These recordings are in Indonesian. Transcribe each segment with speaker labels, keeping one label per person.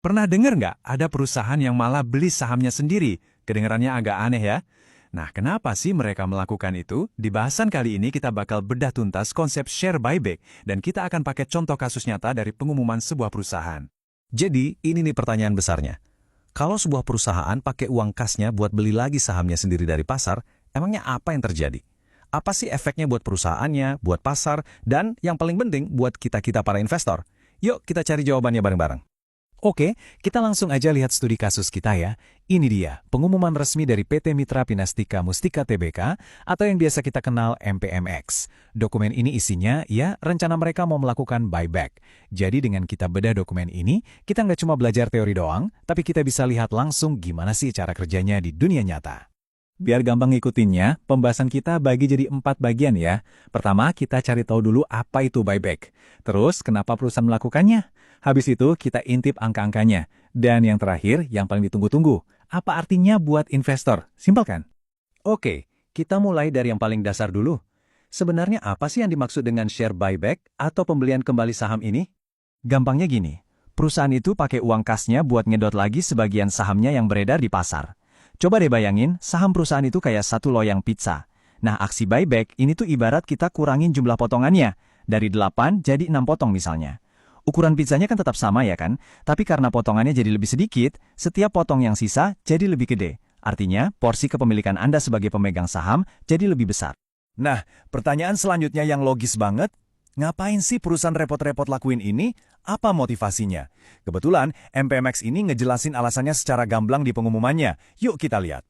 Speaker 1: Pernah dengar nggak ada perusahaan yang malah beli sahamnya sendiri? Kedengarannya agak aneh ya. Nah, kenapa sih mereka melakukan itu? Di bahasan kali ini kita bakal bedah tuntas konsep share buyback, dan kita akan pakai contoh kasus nyata dari pengumuman sebuah perusahaan.
Speaker 2: Jadi, ini nih pertanyaan besarnya. Kalau sebuah perusahaan pakai uang kasnya buat beli lagi sahamnya sendiri dari pasar, emangnya apa yang terjadi? Apa sih efeknya buat perusahaannya, buat pasar, dan yang paling penting buat kita-kita para investor? Yuk kita cari jawabannya bareng-bareng. Oke, kita langsung aja lihat studi kasus kita ya. Ini dia, pengumuman resmi dari PT Mitra Pinastika Mustika Tbk atau yang biasa kita kenal MPMX. Dokumen ini isinya, ya, rencana mereka mau melakukan buyback. Jadi dengan kita bedah dokumen ini, kita nggak cuma belajar teori doang, tapi kita bisa lihat langsung gimana sih cara kerjanya di dunia nyata. Biar gampang ngikutinnya, pembahasan kita bagi jadi 4 bagian ya. Pertama, kita cari tahu dulu apa itu buyback. Terus, kenapa perusahaan melakukannya? Habis itu, kita intip angka-angkanya. Dan yang terakhir, yang paling ditunggu-tunggu, apa artinya buat investor? Simpel kan? Oke, kita mulai dari yang paling dasar dulu. Sebenarnya apa sih yang dimaksud dengan share buyback atau pembelian kembali saham ini? Gampangnya gini, perusahaan itu pakai uang kasnya buat ngedot lagi sebagian sahamnya yang beredar di pasar. Coba deh bayangin, saham perusahaan itu kayak satu loyang pizza. Nah, aksi buyback ini tuh ibarat kita kurangin jumlah potongannya. Dari 8 jadi 6 potong misalnya. Ukuran pizzanya kan tetap sama ya kan? Tapi karena potongannya jadi lebih sedikit, setiap potong yang sisa jadi lebih gede. Artinya, porsi kepemilikan Anda sebagai pemegang saham jadi lebih besar. Nah, pertanyaan selanjutnya yang logis banget, ngapain sih perusahaan repot-repot lakuin ini? Apa motivasinya? Kebetulan, MPMX ini ngejelasin alasannya secara gamblang di pengumumannya. Yuk kita lihat.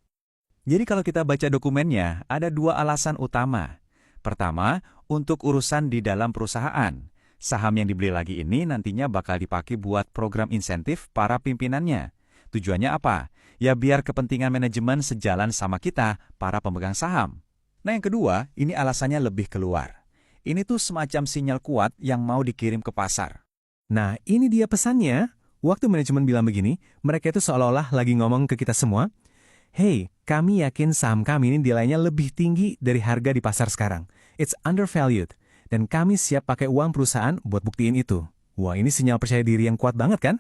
Speaker 2: Jadi kalau kita baca dokumennya, ada 2 alasan utama. Pertama, untuk urusan di dalam perusahaan. Saham yang dibeli lagi ini nantinya bakal dipakai buat program insentif para pimpinannya. Tujuannya apa? Ya biar kepentingan manajemen sejalan sama kita, para pemegang saham. Nah yang kedua, ini alasannya lebih keluar. Ini tuh semacam sinyal kuat yang mau dikirim ke pasar. Nah, ini dia pesannya. Waktu manajemen bilang begini, mereka itu seolah-olah lagi ngomong ke kita semua, "Hey, kami yakin saham kami ini nilainya lebih tinggi dari harga di pasar sekarang. It's undervalued. Dan kami siap pakai uang perusahaan buat buktiin itu." Wah, ini sinyal percaya diri yang kuat banget kan?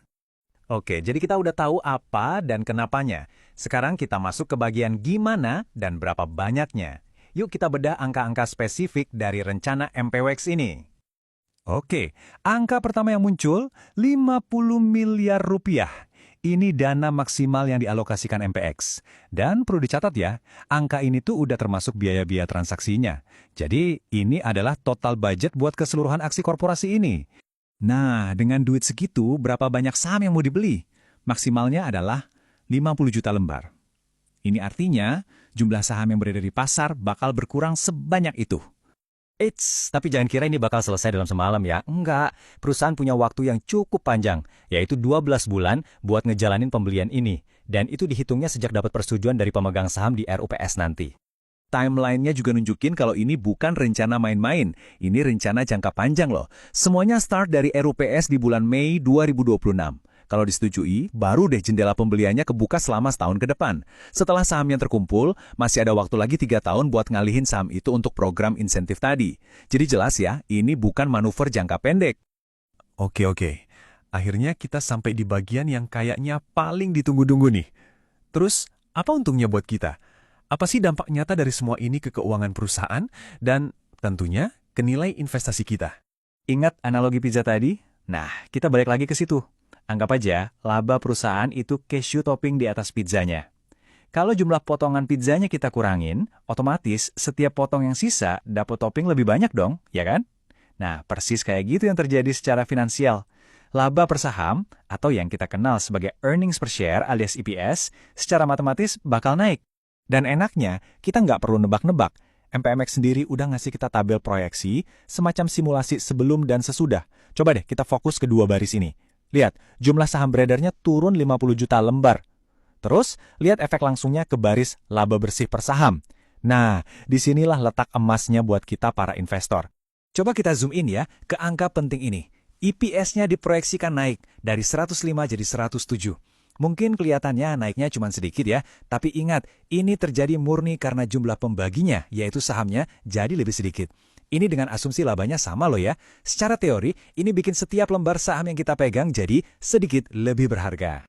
Speaker 2: Oke, jadi kita udah tahu apa dan kenapanya. Sekarang kita masuk ke bagian gimana dan berapa banyaknya. Yuk kita bedah angka-angka spesifik dari rencana MPWX ini. Oke, angka pertama yang muncul, 50 miliar rupiah. Ini dana maksimal yang dialokasikan MPX. Dan perlu dicatat ya, angka ini tuh udah termasuk biaya-biaya transaksinya. Jadi, ini adalah total budget buat keseluruhan aksi korporasi ini. Nah, dengan duit segitu, berapa banyak saham yang mau dibeli? Maksimalnya adalah 50 juta lembar. Ini artinya, jumlah saham yang beredar di pasar bakal berkurang sebanyak itu. Tapi jangan kira ini bakal selesai dalam semalam ya. Enggak, perusahaan punya waktu yang cukup panjang, yaitu 12 bulan buat ngejalanin pembelian ini. Dan itu dihitungnya sejak dapat persetujuan dari pemegang saham di RUPS nanti. Timeline-nya juga nunjukin kalau ini bukan rencana main-main. Ini rencana jangka panjang loh. Semuanya start dari RUPS di bulan Mei 2026. Kalau disetujui, baru deh jendela pembeliannya kebuka selama setahun ke depan. Setelah sahamnya terkumpul, masih ada waktu lagi 3 tahun buat ngalihin saham itu untuk program insentif tadi. Jadi jelas ya, ini bukan manuver jangka pendek. Oke. Akhirnya kita sampai di bagian yang kayaknya paling ditunggu-tunggu nih. Terus, apa untungnya buat kita? Apa sih dampak nyata dari semua ini ke keuangan perusahaan? Dan tentunya ke nilai investasi kita. Ingat analogi pizza tadi? Nah, kita balik lagi ke situ. Anggap aja, laba perusahaan itu cashew topping di atas pizzanya. Kalau jumlah potongan pizzanya kita kurangin, otomatis setiap potong yang sisa dapat topping lebih banyak dong, ya kan? Nah, persis kayak gitu yang terjadi secara finansial. Laba per saham, atau yang kita kenal sebagai earnings per share alias EPS, secara matematis bakal naik. Dan enaknya, kita nggak perlu nebak-nebak. MPMX sendiri udah ngasih kita tabel proyeksi, semacam simulasi sebelum dan sesudah. Coba deh kita fokus ke 2 baris ini. Lihat, jumlah saham beredarnya turun 50 juta lembar. Terus, lihat efek langsungnya ke baris laba bersih per saham. Nah, disinilah letak emasnya buat kita para investor. Coba kita zoom in ya ke angka penting ini. EPS-nya diproyeksikan naik dari 105 jadi 107. Mungkin kelihatannya naiknya cuma sedikit ya, tapi ingat, ini terjadi murni karena jumlah pembaginya, yaitu sahamnya, jadi lebih sedikit.
Speaker 1: Ini dengan asumsi labanya sama loh ya. Secara teori, ini bikin setiap lembar saham yang kita pegang jadi sedikit lebih berharga.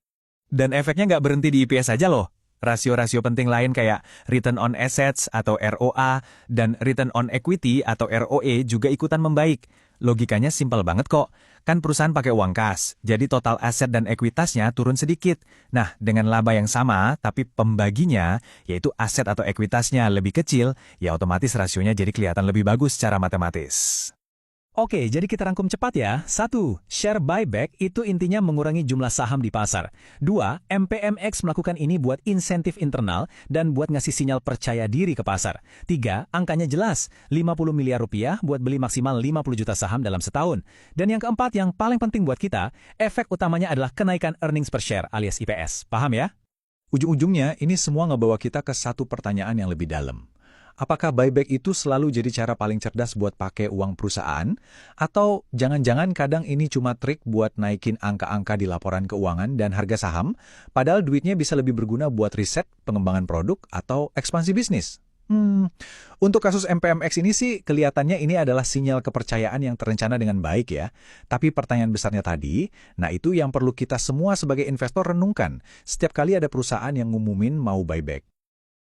Speaker 1: Dan efeknya nggak berhenti di EPS aja loh. Rasio-rasio penting lain kayak Return on Assets atau ROA dan Return on Equity atau ROE juga ikutan membaik. Logikanya simpel banget kok. Kan perusahaan pakai uang kas, jadi total aset dan ekuitasnya turun sedikit. Nah, dengan laba yang sama, tapi pembaginya, yaitu aset atau ekuitasnya lebih kecil, ya otomatis rasionya jadi kelihatan lebih bagus secara matematis. Oke, jadi kita rangkum cepat ya. 1. Share buyback itu intinya mengurangi jumlah saham di pasar. 2. MPMX melakukan ini buat insentif internal dan buat ngasih sinyal percaya diri ke pasar. 3. Angkanya jelas, 50 miliar rupiah buat beli maksimal 50 juta saham dalam setahun. Dan yang keempat, yang paling penting buat kita, efek utamanya adalah kenaikan earnings per share alias IPS. Paham ya? Ujung-ujungnya, ini semua ngebawa kita ke satu pertanyaan yang lebih dalam. Apakah buyback itu selalu jadi cara paling cerdas buat pakai uang perusahaan? Atau jangan-jangan kadang ini cuma trik buat naikin angka-angka di laporan keuangan dan harga saham, padahal duitnya bisa lebih berguna buat riset, pengembangan produk, atau ekspansi bisnis? Untuk kasus MPMX ini sih kelihatannya ini adalah sinyal kepercayaan yang terencana dengan baik ya. Tapi pertanyaan besarnya tadi, nah itu yang perlu kita semua sebagai investor renungkan setiap kali ada perusahaan yang ngumumin mau buyback.